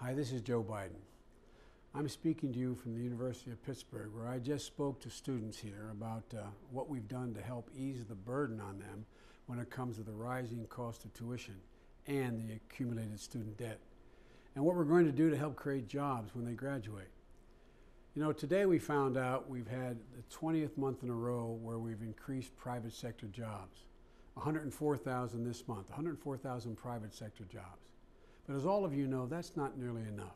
Hi, this is Joe Biden. I'm speaking to you from the University of Pittsburgh, where I just spoke to students here about what we've done to help ease the burden on them when it comes to the rising cost of tuition and the accumulated student debt, and what we're going to do to help create jobs when they graduate. You know, today we found out we've had the 20th month in a row where we've increased private sector jobs. 104,000 this month, 104,000 private sector jobs. But as all of you know, that's not nearly enough.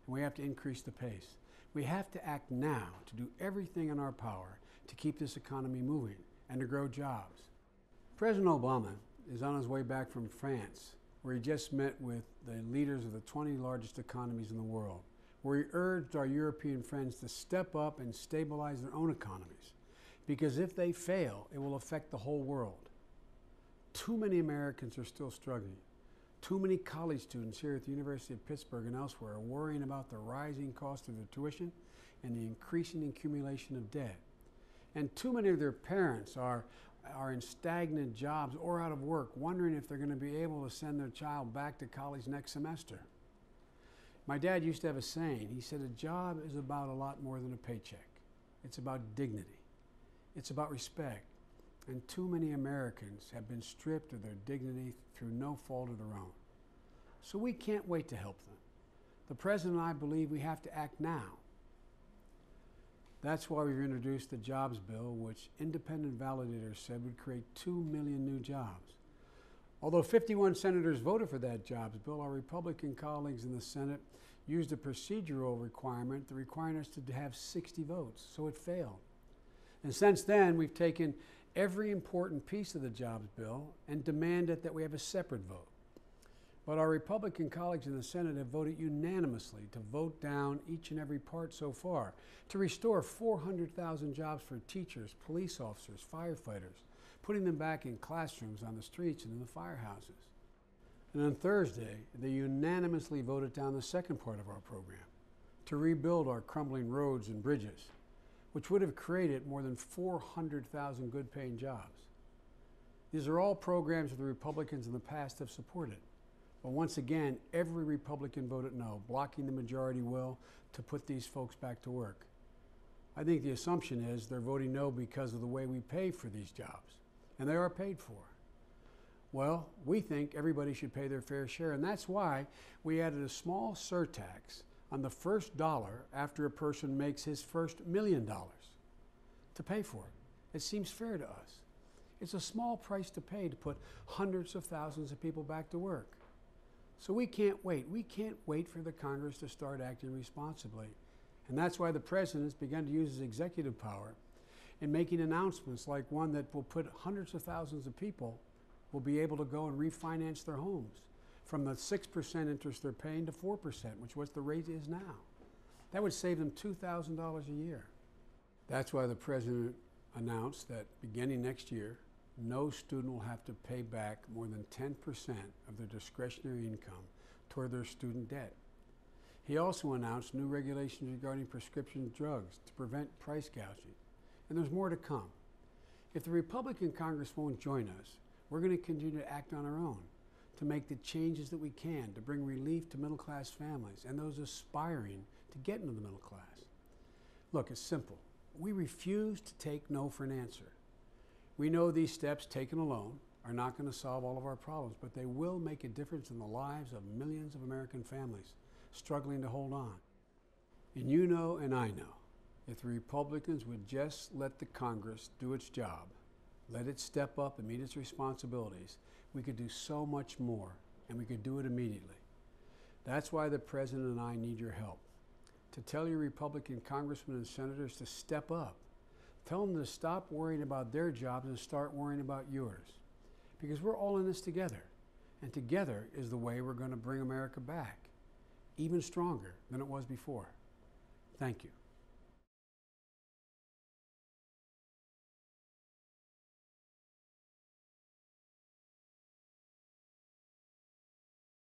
And we have to increase the pace. We have to act now to do everything in our power to keep this economy moving and to grow jobs. President Obama is on his way back from France, where he just met with the leaders of the 20 largest economies in the world, where he urged our European friends to step up and stabilize their own economies. Because if they fail, it will affect the whole world. Too many Americans are still struggling. Too many college students here at the University of Pittsburgh and elsewhere are worrying about the rising cost of their tuition and the increasing accumulation of debt. And too many of their parents are in stagnant jobs or out of work, wondering if they're going to be able to send their child back to college next semester. My dad used to have a saying. He said, a job is about a lot more than a paycheck. It's about dignity. It's about respect. And too many Americans have been stripped of their dignity through no fault of their own. So we can't wait to help them. The President and I believe we have to act now. That's why we've introduced the jobs bill, which independent validators said would create 2 million new jobs. Although 51 senators voted for that jobs bill, our Republican colleagues in the Senate used a procedural requirement that required us to have 60 votes, so it failed. And since then, we've taken every important piece of the jobs bill and demanded that we have a separate vote. But our Republican colleagues in the Senate have voted unanimously to vote down each and every part so far, to restore 400,000 jobs for teachers, police officers, firefighters, putting them back in classrooms, on the streets, and in the firehouses. And on Thursday, they unanimously voted down the second part of our program, to rebuild our crumbling roads and bridges, which would have created more than 400,000 good-paying jobs. These are all programs that the Republicans in the past have supported. But once again, every Republican voted no, blocking the majority will to put these folks back to work. I think the assumption is they're voting no because of the way we pay for these jobs, and they are paid for. Well, we think everybody should pay their fair share, and that's why we added a small surtax on the first dollar after a person makes his first $1 million to pay for it. It seems fair to us. It's a small price to pay to put hundreds of thousands of people back to work. So we can't wait. We can't wait for the Congress to start acting responsibly. And that's why the President has begun to use his executive power in making announcements like one that will put hundreds of thousands of people will be able to go and refinance their homes from the 6% interest they're paying to 4%, which what the rate is now. That would save them $2,000 a year. That's why the President announced that beginning next year, no student will have to pay back more than 10% of their discretionary income toward their student debt. He also announced new regulations regarding prescription drugs to prevent price gouging. And there's more to come. If the Republican Congress won't join us, we're going to continue to act on our own, to make the changes that we can to bring relief to middle-class families and those aspiring to get into the middle class. Look, it's simple. We refuse to take no for an answer. We know these steps taken alone are not going to solve all of our problems, but they will make a difference in the lives of millions of American families struggling to hold on. And you know and I know, if the Republicans would just let the Congress do its job, let it step up and meet its responsibilities, we could do so much more, and we could do it immediately. That's why the President and I need your help. To tell your Republican congressmen and senators to step up. Tell them to stop worrying about their jobs and start worrying about yours. Because we're all in this together. And together is the way we're going to bring America back, even stronger than it was before. Thank you.